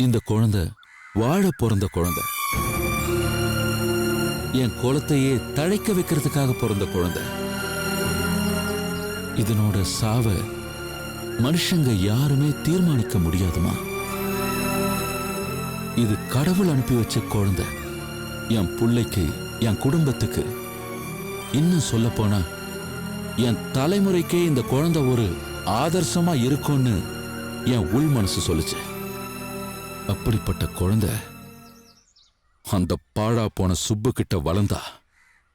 இந்த குழந்தை வாழ பிறந்த குழந்தை, என் குலத்தையே தழைக்க வைக்கிறதுக்காக பிறந்த குழந்தை. இதனோட சாவ மனுஷங்க யாருமே தீர்மானிக்க முடியாதுமா. இது கடவுள் அனுப்பி வச்ச குழந்தை. என் பிள்ளைக்கு, என் குடும்பத்துக்கு, இன்னும் சொல்ல போனா என் தலைமுறைக்கே இந்த குழந்தை ஒரு ஆதர்சமா இருக்கும்னு என் உள் மனசு சொல்லுச்சு. அப்படிப்பட்ட குழந்தை அந்த பாழா போன சுப்பு கிட்ட வளர்ந்தா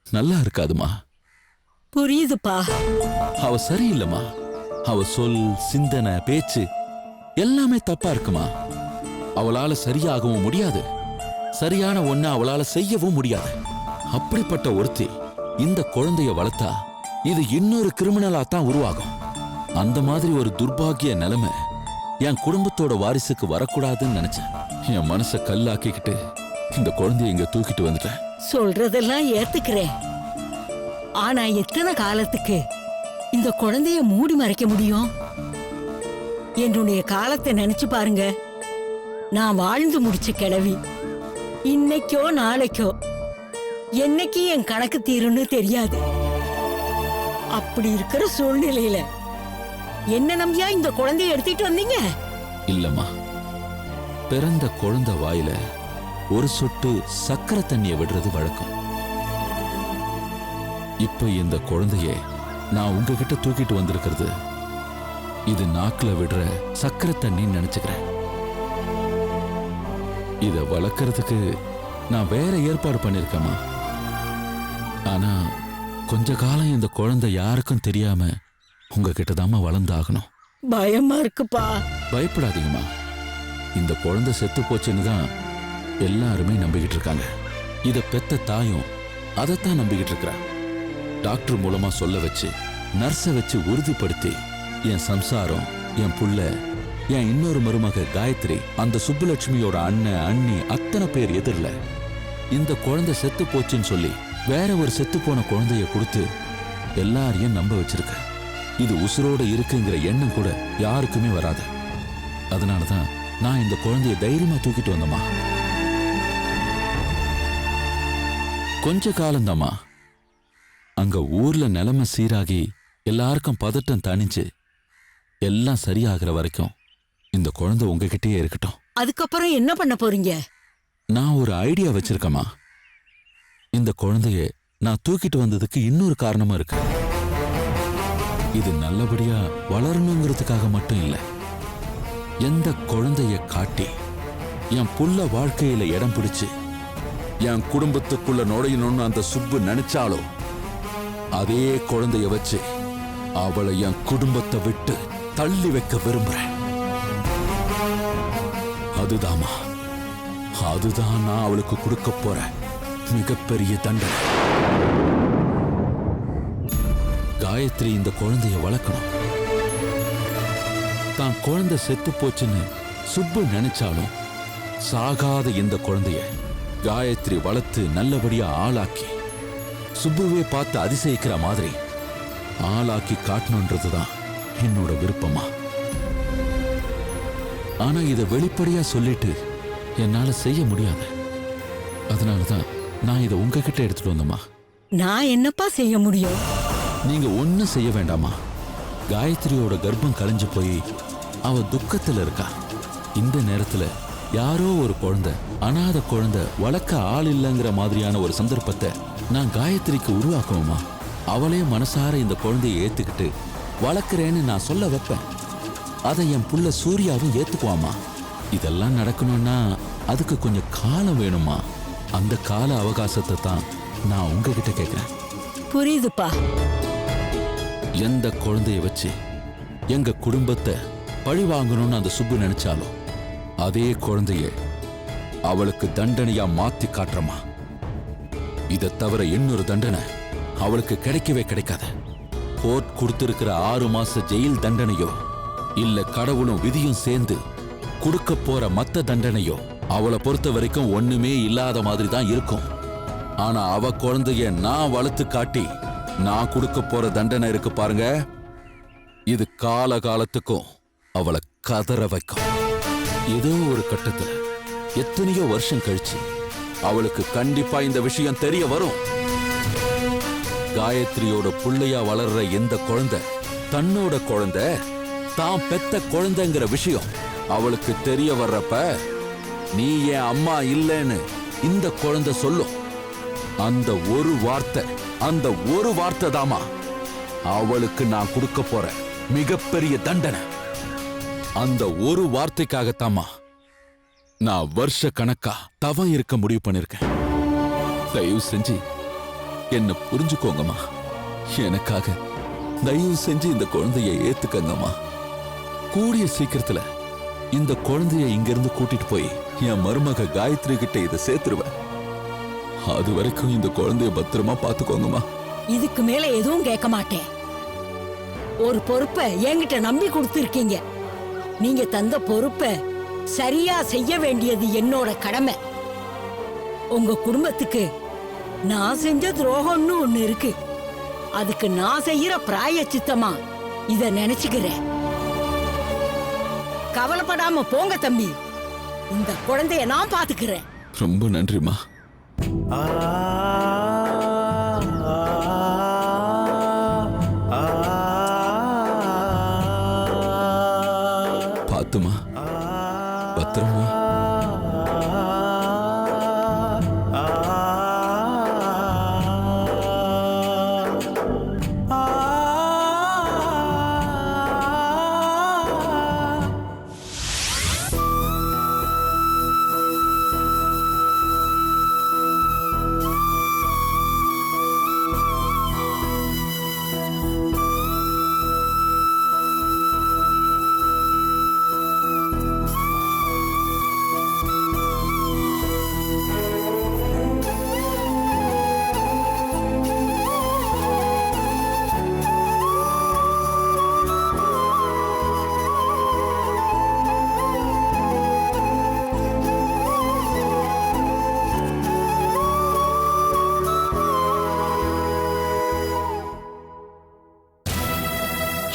நல்லா இருக்காதுமா. புரியுதுப்பா. அவ சரியில்லைமா. அவ சொல், சிந்தனை, பேச்சு எல்லாமே தப்பா இருக்குமா. அவளால சரியாகவும் முடியாது, சரியான ஒண்ண அவளால செய்யவும் முடியாது. அப்படிப்பட்ட ஒருத்தி இந்த குழந்தைய வளர்த்தா இது இன்னொரு கிரிமினலா தான் உருவாகும். அந்த மாதிரி ஒரு துர்பாகிய நிலைமை என் குடும்பத்தோட வாரிசுக்கு வரக்கூடாதுன்னு நினைச்சேன். என் மனசை கல்லாக்கிக்கிட்டு இந்த குழந்தைய இங்க தூக்கிட்டு வந்துட்டேன். சொல்றதெல்லாம் ஏத்துக்கிறேன். ஆனா எத்தனை காலத்துக்கு இந்த குழந்தைய மூடி மறைக்க முடியும்? என்னுடைய காலத்தை நினைச்சு பாருங்க. நான் வாழ்ந்து முடிச்ச கிழவி. இன்னைக்கோ நாளைக்கோ என்னைக்கு என் கணக்கு தீரும்னு தெரியாது. அப்படி இருக்கிற சூழ்நிலையில என்ன நம்பியா இந்த குழந்தைய எடுத்துட்டு வந்தீங்க? இல்லம்மா, பிறந்த குழந்தை வாயில ஒரு சொட்டு சக்கரை தண்ணிய விடுறது வழக்கம். இப்ப இந்த குழந்தைய நான் உங்ககிட்ட தூக்கிட்டு வந்திருக்கிறது இது நாக்குல விடுற சக்கரை தண்ணின்னு நினைச்சுக்கிறேன். இத வளர்க்கறதுக்கு நான் வேற ஏற்பாடு பண்ணிருக்கேமா. ஆனா கொஞ்ச காலம் இந்த குழந்தை யாருக்கும் தெரியாம உங்ககிட்ட தாமா வளர்ந்தாகணும். பயமா இருக்குப்பா. பயப்படாதீங்கம்மா. இந்த குழந்தை செத்து போச்சுன்னு தான் எல்லாருமே நம்பிக்கிட்டு இருக்காங்க. இத பெத்த தாயும் அதைத்தான் நம்பிக்கிட்டு இருக்கிறா. டாக்டர் மூலமா சொல்ல வச்சு, நர்ஸை வச்சு உறுதிப்படுத்தி என் சம்சாரம், என் புள்ள, என் இன்னொரு மருமக காயத்ரி, அந்த சுப்புலட்சுமியோட அண்ணன், அண்ணி அத்தனை பேர் எதிரில இந்த குழந்தை செத்து போச்சுன்னு சொல்லி வேற ஒரு செத்து போன குழந்தைய கொடுத்து எல்லாரையும் நம்ப வச்சிருக்க. இது உசுரோட இருக்குங்கிற எண்ணம் கூட யாருக்குமே வராது. அதனாலதான் நான் இந்த குழந்தைய தைரியமா தூக்கிட்டு வந்தம்மா. கொஞ்ச காலம்தாம்மா. அங்க ஊர்ல நிலைமை சீராகி எல்லாருக்கும் பதட்டம் தணிஞ்சு எல்லாம் சரியாகிற வரைக்கும் இந்த குழந்தை உங்ககிட்டயே இருக்கட்டும். அதுக்கப்புறம் என்ன பண்ண போறீங்க? நான் ஒரு ஐடியா வச்சிருக்கேம்மா. இந்த குழந்தைய நான் தூக்கிட்டு வந்ததுக்கு இன்னொரு காரணமா இருக்கு. இது நல்லபடியா வளரணுங்கிறதுக்காக மட்டும் இல்ல. எந்த குழந்தைய காட்டி என் புள்ள வாழ்க்கையில இடம் பிடிச்சு என் குடும்பத்துக்குள்ள நுழையணும்னு அந்த சுப்பு நினைச்சாலோ அதே குழந்தைய வச்சு அவளை என் குடும்பத்தை விட்டு தள்ளி வைக்க விரும்புறேன். அதுதாமா, அதுதான் நான் அவளுக்கு கொடுக்க போற மிகப்பெரிய தண்டனை. காயத்ரி இந்த குழந்தைய வளர்க்கணும். தான் குழந்தை செத்து போச்சுன்னு சுப்பு நினைச்சாலும் சாகாத இந்த குழந்தைய காயத்ரி வளர்த்து நல்லபடியா ஆளாக்கி சுப்புவே பார்த்து அதிசயிக்கிற மாதிரி ஆளாக்கி காட்டணுன்றதுதான் என்னோட விருப்பமா. ஆனா இதை வெளிப்படையா சொல்லிட்டு என்னால செய்ய முடியாது. அதனாலதான் நான் இதை உங்ககிட்ட எடுத்துட்டு வந்தேம்மா. நான் என்னப்பா செய்ய முடியும்? நீங்க ஒன்னும் செய்ய வேண்டாமா. காயத்ரியோட கர்ப்பம் கலைஞ்சு போய் அவ துக்கத்துல இருக்கா. இந்த நேரத்துல யாரோ ஒரு குழந்தை, அனாதை குழந்தை, வளர்க்க ஆள் இல்லைங்கிற மாதிரியான ஒரு சந்தர்ப்பத்தை நான் காயத்ரிக்கு உருவாக்குவோமா. அவளே மனசார இந்த குழந்தைய ஏத்துக்கிட்டு வளர்க்கிறேன்னு நான் சொல்ல வைப்பேன். அதை என் புள்ள சூர்யாவும் ஏத்துக்குவாமா. இதெல்லாம் நடக்கணும்னா அதுக்கு கொஞ்சம் காலம் வேணுமா. அந்த கால அவகாசத்தை தான் நான் உங்ககிட்ட கேட்கிறேன். புரியுதுப்பா. எந்த குழந்தைய வச்சு எங்க குடும்பத்தை பழி வாங்கணும்னு அந்த சுப்பு நினைச்சாலும் அதே குழந்தைய அவளுக்கு தண்டனையா மாத்தி காட்டுறமா. இதை தவிர இன்னொரு தண்டனை அவளுக்கு கிடைக்கவே கிடைக்காது. கோர்ட் கொடுத்திருக்கிற 6 மாச ஜெயில் தண்டனையோ இல்ல கடவுளும் விதியும் சேர்ந்து கொடுக்க போற மத்த தண்டனையோ அவளை பொறுத்த வரைக்கும் ஒண்ணுமே இல்லாத மாதிரி தான் இருக்கும். ஆனா அவ குழந்தைய நான் வளர்த்து காட்டி நான் கொடுக்க போற தண்டனை இருக்கு பாருங்க, இது கால காலத்துக்கும் அவளை கதற வைக்கும். ஏதோ ஒரு கட்டத்துல எத்தனையோ வருஷம் கழிச்சு அவளுக்கு கண்டிப்பா இந்த விஷயம் தெரிய வரும். காயத்ரியோட புள்ளையா வளர்ற எந்த குழந்தை தன்னோட குழந்தை தான் பெத்த குழந்தைங்கிற விஷயம் அவளுக்கு தெரிய வர்றப்ப நீ என் அம்மா இல்லைன்னு இந்த குழந்தை சொல்லும். அந்த ஒரு வார்த்தை தாமா அவளுக்கு நான் கொடுக்க போற மிகப்பெரிய தண்டனை. அந்த ஒரு வார்த்தைக்காகத்தாமா நான் வருஷ கணக்கா தவம் இருக்க முடிவு பண்ணிருக்கேன். தயவு செஞ்சு என்ன புரிஞ்சுக்கோங்கம்மா. எனக்காக தயவு செஞ்சு இந்த குழந்தைய ஏத்துக்கங்கம்மா. கூடிய சீக்கிரத்துல இந்த குழந்தைய இங்கிருந்து கூட்டிட்டு போய் என் மருமக காயத்ரி கிட்ட இதை சேர்த்துருவேன். அது வரைக்கும் இந்த குழந்தைய பத்திரமா பாத்துக்கோங்கம்மா. இதுக்கு மேல எதுவும் கேட்க மாட்டேன். ஒரு பொறுப்பை என்கிட்ட நம்பி கொடுத்திருக்கீங்க. நீங்க தந்த பொறுப்பை சரியா செய்ய வேண்டியது என்னோட கடமை. உங்க குடும்பத்துக்கு நான் செஞ்ச துரோகம்னு ஒண்ணு இருக்கு. அதுக்கு நான் செய்யற பிராயச்சித்தமா இத நினைச்சுக்கிறேன். கவலைப்படாம போங்க தம்பி. இந்த குழந்தைய நான் பாத்துக்கிறேன். ரொம்ப நன்றிமா. பாத்துமா, பத்திரமா.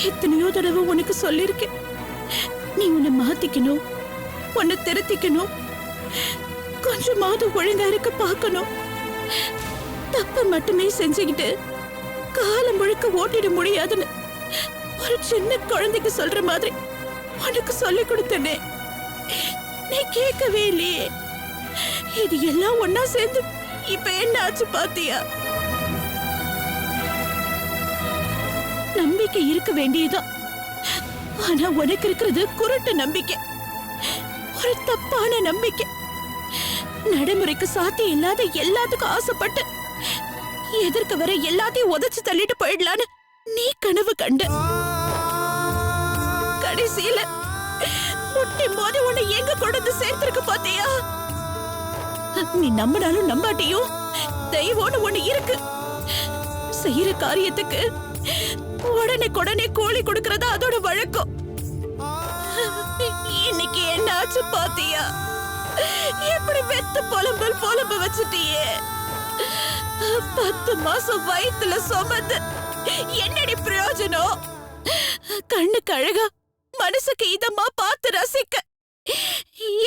எத்தனையோ தடவை உனக்கு சொல்லிருக்கேன், நீ உன்னை மாத்திக்கணும், உன்னை திருத்திக்கணும், கொஞ்சமாவது ஒழுங்கா இருக்க பார்க்கணும். தப்ப மட்டுமே செஞ்சுக்கிட்டு காலம் முழுக்க ஓட்டிட முடியாதுன்னு ஒரு சின்ன குழந்தைக்கு சொல்ற மாதிரி உனக்கு சொல்லி கொடுத்தனே, நீ கேட்கவே இல்லையே. இது எல்லாம் ஒன்னா சேர்ந்து இப்ப என்ன ஆச்சு பாத்தியா? நம்பிக்கை இருக்க வேண்டியதுதான். ஆனா உனக்கு இருக்கிறது குருட்டு நம்பிக்கை, ஒரு தப்பான நம்பிக்கை. நடைமுறைக்கு சாத்தியம் இல்லாத எல்லாத்துக்கும் ஆசைப்பட்டு எதிர்க்க வர எல்லாத்தையும் உதைச்சு தள்ளிட்டு போயிடலான்னு நீ கனவு கண்ட. கடைசியில முட்டி மோதி உன்னை எங்க கொண்டு சேர்த்திருக்க பாத்தியா? நீ நம்பினாலும் நம்பாட்டியும் தெய்வம்னு ஒண்ணு இருக்கு. செய்யற காரியத்துக்கு உடனே கூலி கொடுக்கறதா அதோட வழக்கம். இன்னைக்கு என்ன ஆச்சு பாத்தியா? எப்படி வெத்து புலம்பு வச்சுட்டியே. 10 மாசம் வயித்துல சுமந்து என்னடி பிரயோஜனம்? கண்ணுக்கு அழகா மனசுக்கு இதமா பார்த்து ரசிக்க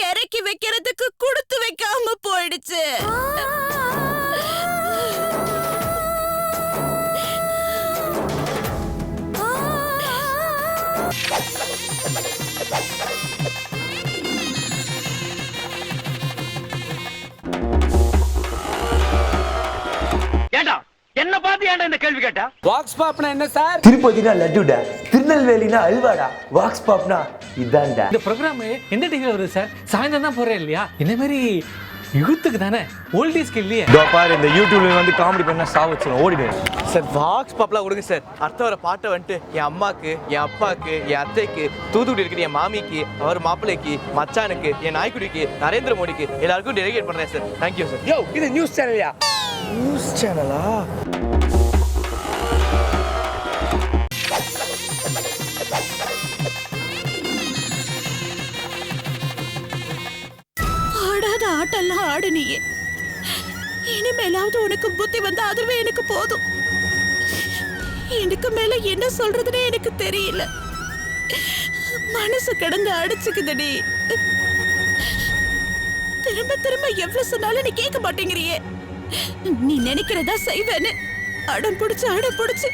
இறக்கி வைக்கிறதுக்கு கொடுத்து வைக்காம போயிடுச்சு. ஏண்டா என்ன பார்த்து ஏண்டா இந்த கேள்வி கேட்டா? வாக்ஸ் பாப்னா என்ன சார்? திருப்பதினா லட்டுடா, திருநெல்வேலினா அல்வாடா, வாக்ஸ் பாப்னா இதான்டா. இந்த ப்ரோக்ராம் எந்த டிவில வருது சார்? சாயந்தரம் தான் போறேன் இல்லையா? இந்த மாதிரி யூத்துக்கு தானே, ஓல்டேஜ்க்கு இல்லையே. இதோ பாரு, இந்த யூடியூப்ல வந்து காமெடி பண்ணா சாவச்சிரும், ஓடிடுவேன். சார் வாக்ஸ் பாப்லாம் கொடுங்க சார். அடுத்த வர பாட்டை வந்துட்டு என் அம்மாக்கு, என் அப்பாக்கு, என் அத்தைக்கு, தூத்துக்குடி இருக்கிற என் மாமிக்கு, அவர் மாப்பிள்ளைக்கு, மச்சானுக்கு, என் நாய்க்குடிக்கு, நரேந்திர மோடிக்கு எல்லாருக்கும் டெலிகேட் பண்றேன் சார். Thank you sir. யோ, இது நியூஸ் சேனல்யா? நியூஸ் சேனலா? ஆடாத ஆட்டெல்லாம் ஆடு நீயே. இனிமேலாவது உனக்கு புத்தி வந்தா அதுவே எனக்கு போதும். எனக்கு மேல என்ன சொல்றதுன்னு எனக்கு தெரியல. மனசு கிடந்து அடிச்சுக்குதுடி. திரும்ப திரும்ப எவ்வளவு சொன்னாலும் நீ கேட்க மாட்டேங்கிறியே. நீ நினைக்கிறதா செய்வேன்னு அடம் பிடிச்சு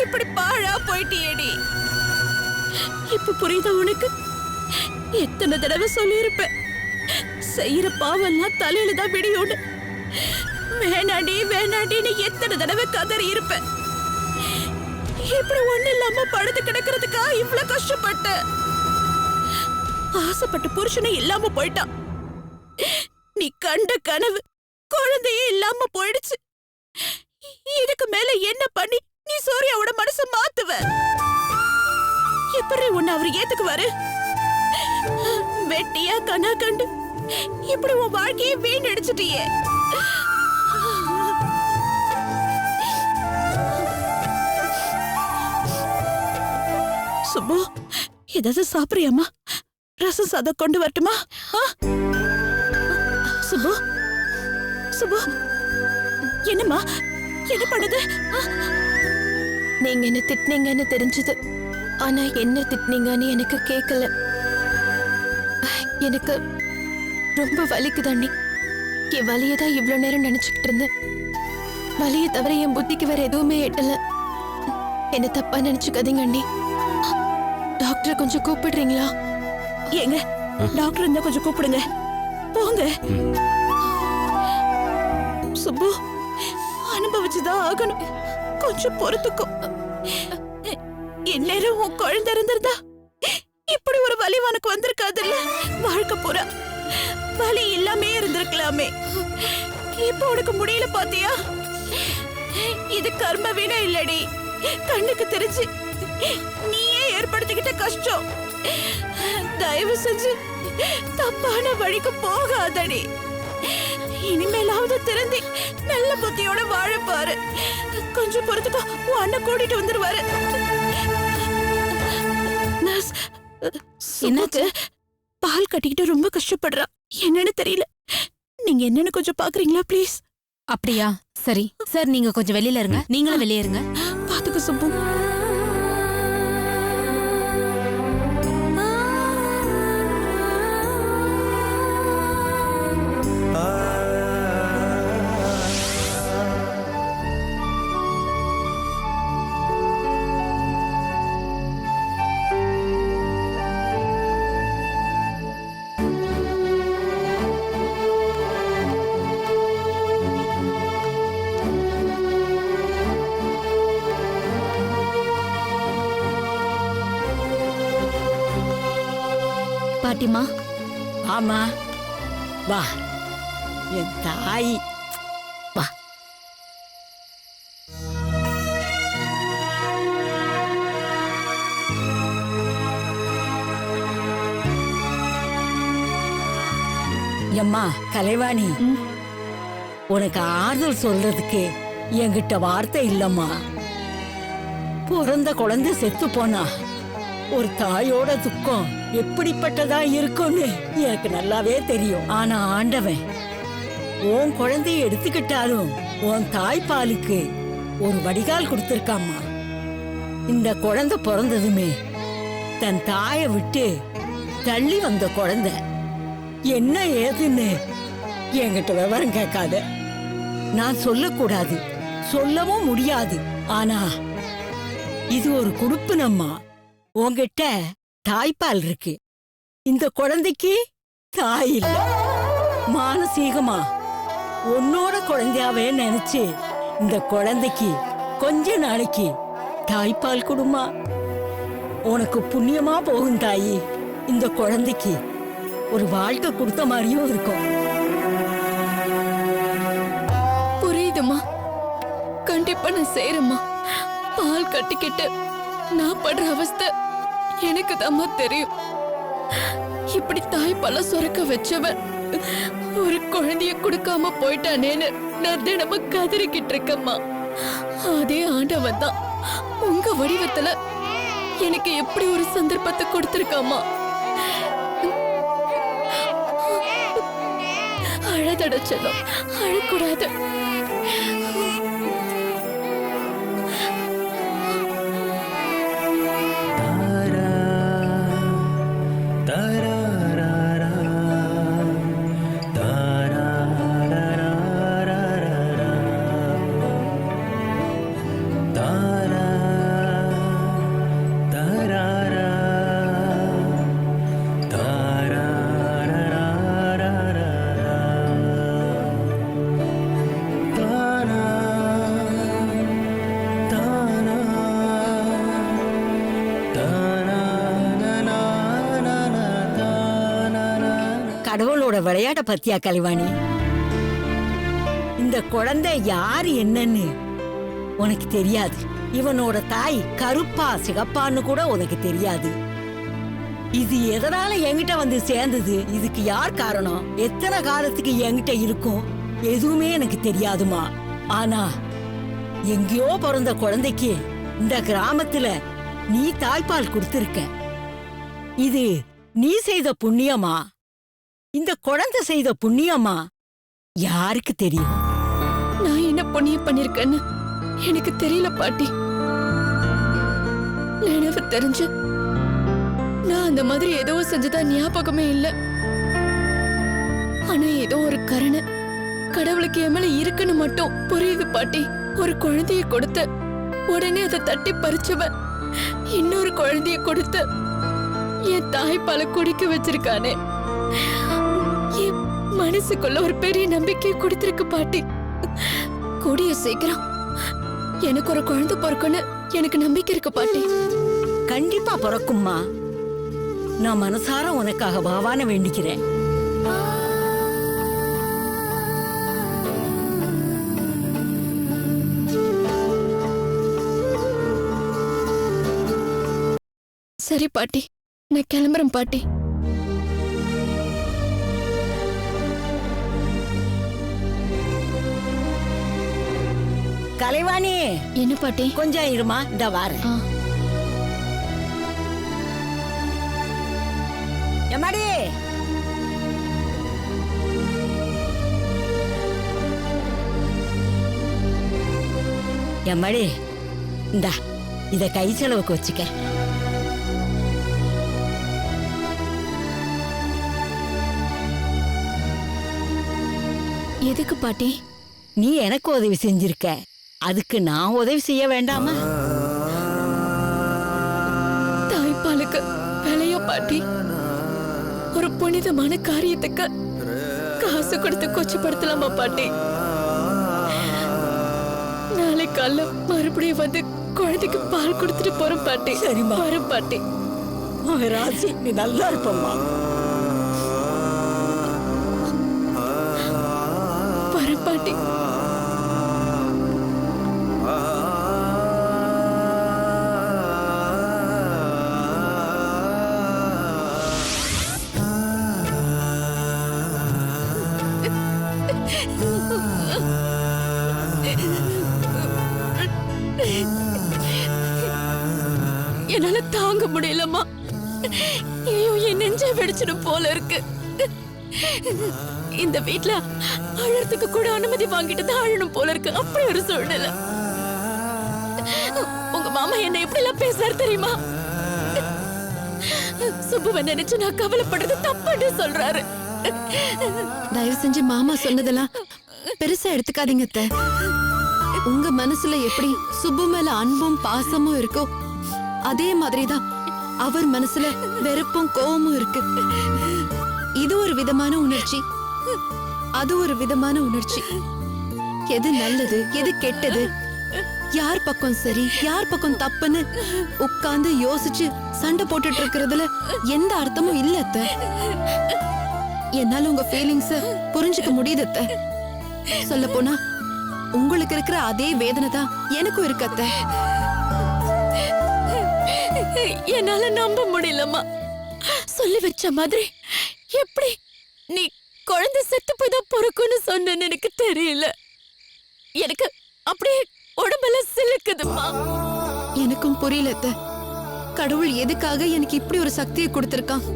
இப்படி பாழா போயிட்டியேடி. இப்ப புரியுதா உனக்கு? எத்தனை தடவை சொல்லியிருப்பேன், செய்யற பாவெல்லாம் தலையில தான் விடியோடு. வேணாண்டின்னு எத்தனை தடவை கதறி இருப்பேன். இப்படி ஒண்ணு இல்லாம படுத்து கிடக்கிறதுக்கா இவ்வளவு கஷ்டப்பட்ட? ஆசைப்பட்ட புருஷனை இல்லாம போயிட்டான். நீ கண்ட கனவு குழந்தையே இல்லாம போயிடுச்சு. இதுக்கு மேல என்ன பண்ணி நீ சூர்யாவோட மனசை மாத்துவ? எப்படி உன்னை அவர் ஏத்துக்குவாரு? வெட்டியா கனா கண்டு இப்படி உன் வாழ்க்கையை வீணடிச்சிட்டியே. சுப்பு, ஏதாவது சாப்பிடுறியாமா? ரசம் சாதம் கொண்டு வரட்டுமா? சுப்பு, சுப்பு, என்னம்மா, என்ன பண்ணுது? நீங்க என்ன திட்டினீங்கன்னு தெரிஞ்சது. ஆனா என்ன திட்டினீங்கன்னு எனக்கு கேட்கல. எனக்கு ரொம்ப வலிக்குதாண்டி. என் வலியை தான் இவ்வளவு நேரம் நினைச்சுக்கிட்டு இருந்தேன். வலியை தவிர என் புத்திக்கு வேற எதுவுமே எட்டல. என்ன தப்பா நினைச்சுக்காதீங்க அண்ணி. டாக்டரை கொஞ்சம் கூப்பிடுறீங்களா? ஏங்க, டாக்டர் இருந்தா கொஞ்சம் கூப்பிடுங்க. போங்க. சுப்பு, அனுபவிச்சுதான் ஆகணும். கொஞ்சம் பொறுத்துக்கும். இந்நேரம் உன் குழந்தை இருந்திருந்தா இப்படி ஒரு வலி உனக்கு வந்திருக்காதுல்ல. வாழ்க்கை பூரா வலி இல்லாமே இருந்திருக்கலாமே. இப்ப உனக்கு முடியல பாத்தியா? இது கர்ம வீணா இல்லடி, கண்ணுக்கு தெரிஞ்சு நீயே ஏற்படுத்திக்கிட்ட கஷ்டம். தயவு செஞ்சு தப்பான வழிக்கு போகாதடி. இனிமேலாவது திருந்தி நல்ல புத்தியோட வாழ பாரு. கொஞ்சம் பொறுத்துக்கோ, உன் அண்ணன் கூட்டிட்டு வந்துருவாரு. என்னாச்சு? பால் கட்டிக்கிட்டு ரொம்ப கஷ்டப்படுறா. என்னன்னு தெரியல. நீங்க என்னன்னு கொஞ்சம் பாக்குறீங்களா ப்ளீஸ்? அப்படியா? சரி சார், நீங்க கொஞ்சம் வெளியில இருங்க. நீங்களும் வெளியே இருங்க. பாத்துக்க சுப்பு. பாட்டிமா, ஆமா, வா என் தாய், வா. எம்மா கலைவாணி, உனக்கு ஆறுதல் சொல்றதுக்கு என்கிட்ட வார்த்தை இல்லம்மா. பிறந்த குழந்தை செத்து போனா ஒரு தாயோட துக்கம் எப்படிப்பட்டதா இருக்கும்னு எனக்கு நல்லாவே தெரியும். ஆனா ஆண்டவன் உன் குழந்தைய எடுத்துக்கிட்டாலும் உன் தாய்ப்பாலுக்கு ஒரு வடிகால் கொடுத்திருக்காம்மா. இந்த குழந்தை பிறந்ததுமே தன் தாயை விட்டு தள்ளி வந்த குழந்தை என்ன ஏதுன்னு என்கிட்ட விவரம் கேட்காத. நான் சொல்லக்கூடாது, சொல்லவும் முடியாது. ஆனா இது ஒரு குடுப்பினம்மா. உன்கிட்ட தாய்ப்பால் இருக்கு, இந்த குழந்தைக்கு தாய் இல்ல. மானசீகமா உன்னோட குழந்தையாவே நினைச்சு இந்த குழந்தைக்கு கொஞ்ச நாளைக்கு தாய்ப்பால் கொடுமா. உனக்கு புண்ணியமா போகும் தாயி. இந்த குழந்தைக்கு ஒரு வாழ்க்கை கொடுத்த மாதிரியும் இருக்கும். புரியுதுமா, கண்டிப்பா நான் செய்யறேம்மா. பால் கட்டிக்கிட்டு நான் படுற அவஸ்தை எனக்கு தாம்மா தெரியும். இப்படி தாய்ப்பால சுரக்க வச்சவன் ஒரு குழந்தைய கொடுக்காம போயிட்டானேன்னு நான் தினமும் கதறிக்கிட்டு இருக்கம்மா. அதே ஆண்டவன் தான் உங்க வடிவத்துல எனக்கு எப்படி ஒரு சந்தர்ப்பத்தை கொடுத்திருக்காமா. அழதட செல்லம், அழக்கூடாது. விளையாட பத்தியா கலைவாணி? இந்த குழந்தை யாரு என்னன்னு உனக்கு தெரியாது. இவனோட தாய் கருப்பா சிகப்பான்னு கூட உனக்கு தெரியாது. இது எதனால என்கிட்ட வந்து சேர்ந்தது, இதுக்கு யார் காரணம், எத்தனை காலத்துக்கு என்கிட்ட இருக்கும், எதுவுமே எனக்கு தெரியாதுமா. ஆனா எங்கேயோ பிறந்த குழந்தைக்கு இந்த கிராமத்துல நீ தாய்ப்பால் கொடுத்திருக்க. இது நீ செய்த புண்ணியமா, இந்த குழந்தை செய்த புண்ணியமா, யாருக்கு தெரியும்? நான் என்ன புண்ணியம் பண்ணிருக்கேன்னு எனக்கு தெரியல பாட்டி. நினைவு தெரிஞ்சு நான் அந்த மாதிரி ஏதோ செஞ்சதா ஞாபகமே இல்ல. ஆனா ஏதோ ஒரு கருணை கடவுளுக்கு என் மேல இருக்குன்னு மட்டும் புரியுது பாட்டி. ஒரு குழந்தைய கொடுத்த உடனே அதை தட்டி பறிச்சவன் இன்னொரு குழந்தைய கொடுத்த என் தாய்ப்பாலை குடிக்க வச்சிருக்கானே, என் மனசுக்குள்ள ஒரு பெரிய நம்பிக்கையை கொடுத்திருக்கு பாட்டி. கூடிய சீக்கிரம் எனக்கு ஒரு குழந்தை பிறக்குன்னு எனக்கு நம்பிக்கை இருக்கு பாட்டி. கண்டிப்பா பிறக்கும்மா. நான் மனசார உனக்காக பகவான வேண்டிக்கிறேன். சரி பாட்டி, நான் கிளம்புறேன் பாட்டி. கலைவாணி, என்ன பாட்டி? கொஞ்சம் இருமா, இந்த வாரேன். எம்மாடி, எம்மாடி, இந்தா இத கை செலவுக்கு வச்சுக்க. எதுக்கு பாட்டி? நீ எனக்கு உதவி செஞ்சிருக்க, அதுக்கு நான் உதவி செய்ய வேண்டாமா? தாய்ப்பாலுக்கு விலையா பாட்டி? ஒரு புனிதமான காரியத்துக்கு காசு கொடுத்து கொச்சப்படுத்தலாமா பாட்டி? நாளை காலைல மறுபடியும் வந்து குழந்தைக்கு பால் கொடுத்துட்டு போறோம் பாட்டி. சரிம்மா. வரும் பாட்டி. ராசி, நீ நல்லா இருப்பம்மா. வரும் பாட்டி. என்னால தாங்க முடியலம்மா. ஐயோ, என் நெஞ்சை வெடிச்சிடும் போல இருக்கு. இந்த வீட்ல அழறதுக்கு கூட அனுமதி வாங்கிட்டு தான் அழணும் போல இருக்கு. அப்படி ஒரு சூழ்நிலை. உங்க மாமா என்ன எப்படி எல்லாம் பேசுறாரு தெரியுமா? சுப்புவை நினைச்சு நான் கவலைப்படுறது தப்புன்னு சொல்றாரு. தயவு செஞ்சு மாமா சொன்னதெல்லாம் பெருசா எடுத்துக்காதீங்க அத்தை. உங்க மனசுல எப்படி சுப்பு மேல அன்பும் பாசமும் இருக்கோ அதே மாதிரிதான் அவர் மனசுல வெறுப்பும் கோவமும் இருக்கு. இது ஒரு விதமான உணர்ச்சி, அது ஒரு விதமான உணர்ச்சி. எது நல்லது எது கெட்டது, யார் பக்கம் சரி யார் பக்கம் தப்புன்னு உட்கார்ந்து யோசிச்சு சண்டை போட்டுட்டு இருக்கிறதுல எந்த அர்த்தமும் இல்ல அத்தை. என்னால உங்க ஃபீலிங்ஸ புரிஞ்சுக்க முடியுது அத்தை. சொல்ல போனா உங்களுக்கு இருக்கிற அதே வேதனை தான் எனக்கும் இருக்கு அத்தை. என்னால நம்ப முடியலம்மா. சொல்லி வச்ச மாதிரி எப்படி நீ குழந்தை செத்து போய் தான் பொறுக்குன்னு சொன்னேன்னு எனக்கு தெரியல. எனக்கு அப்படியே உடம்பெல்லாம் சிலுக்குதுமா. எனக்கும் புரியல அத்தை. கடவுள் எதுக்காக எனக்கு இப்படி ஒரு சக்தியை கொடுத்திருக்கான்?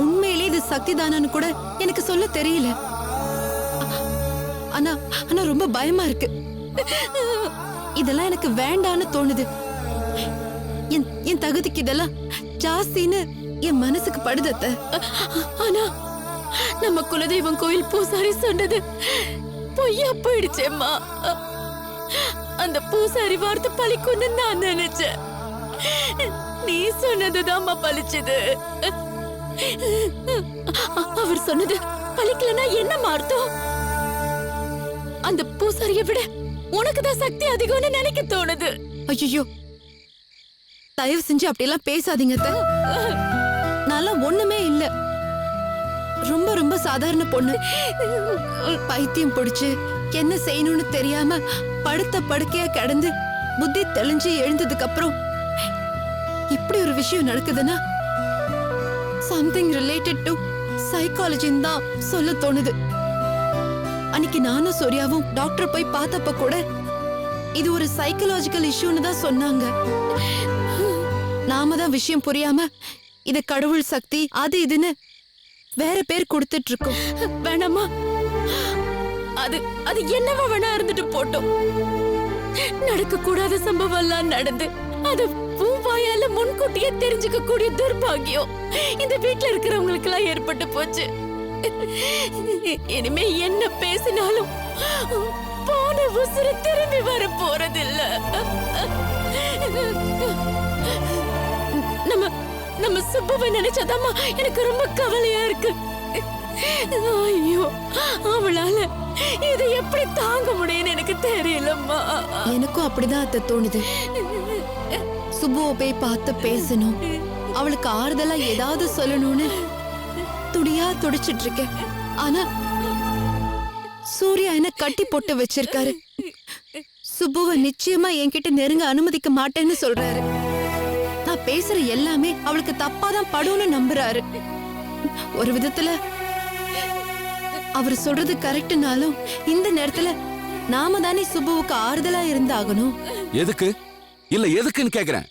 உண்மையிலே இது சக்தி தானான்னு கூட எனக்கு சொல்ல தெரியல. ஆனா ஆனா ரொம்ப பயமா இருக்கு. இதெல்லாம் எனக்கு வேண்டான்னு தோணுது. என் தகுதிக்கு இதெல்லாம் ஜாஸ்தின்னு என் மனசுக்கு படுது அத்தை. ஆனா நம்ம குலதெய்வம் கோயில் பூசாரி சொன்னது பொய்யா போயிடுச்சேம்மா. அந்த பூசாரி வார்த்தை பலிக்குன்னு நான் நினைச்சேன். நீ சொன்னதுதாம்மா பலிச்சது. அவர் சொன்னது பலிக்கலன்னா என்ன அர்த்தம்? அந்த பூசாரியை விட உனக்குதான் சக்தி அதிகம்னு நினைக்க தோணுது. ஐயோ, தயவு செஞ்சு அப்படியெல்லாம் பேசாதீங்க அத்தை. நான்லாம் ஒண்ணுமே இல்ல. ரொம்ப ரொம்ப சாதாரண பொண்ணு. பைத்தியம் பிடிச்சு என்ன செய்யணும்னு தெரியாம படுத்த படுக்கையா கிடந்து புத்தி தெளிஞ்சு எழுந்ததுக்கு அப்புறம் இப்படி ஒரு விஷயம் நடக்குதுன்னா சம்திங் ரிலேட்டட் டு சைக்காலஜின்னு தான் சொல்ல தோணுது. அன்னைக்கு நானும் சூர்யாவும் டாக்டர் போய் பார்த்தப்ப கூட இது ஒரு சைக்கலாஜிக்கல் இஷ்யூன்னு தான் சொன்னாங்க. நாம தான் விஷயம் புரியாம இத கடவுள் சக்தி அது இதுன்னு வேற பேர் கொடுத்துட்டு இருக்கோம். வேணாமா, அது அது என்னவா வேணா இருந்துட்டு போட்டோம். நடக்க கூடாத சம்பவம் எல்லாம் நடந்து அது வாயால முன்கூட்டியே தெரிஞ்சுக்க கூடிய துர்பாகியம் இந்த வீட்டுல இருக்கிறவங்களுக்கு எல்லாம் ஏற்பட்டு போச்சு. இனிமே என்ன பேசினாலும் போன உசுறு திரும்பி வர போறதில்ல. நம்ம சுப்புவை நினைச்சதாமா எனக்கு ரொம்ப கவலையா இருக்கு. ஐயோ, அவளால இதை எப்படி தாங்க முடியும்னு எனக்கு தெரியலம்மா. எனக்கும் அப்படிதான் அத்தை தோணுது. சுப்புவை போய் பார்த்து பேசணும், அவளுக்கு ஆறுதலா ஏதாவது சொல்லணும்னு துடியா துடிச்சிட்டு இருக்கேன். ஆனா சூர்யா என்ன கட்டி போட்டு வச்சிருக்காரு. சுப்புவை நிச்சயமா என்கிட்ட நெருங்க அனுமதிக்க மாட்டேன்னு சொல்றாரு. நான் பேசுற எல்லாமே அவளுக்கு தப்பாதான் படும்னு நம்புறாரு. ஒரு விதத்துல அவர் சொல்றது கரெக்ட்னாலும் இந்த நேரத்துல நாம தானே சுப்புவுக்கு ஆறுதலா இருந்தாகணும். எதுக்கு இல்ல எதுக்குன்னு கேக்குறேன்.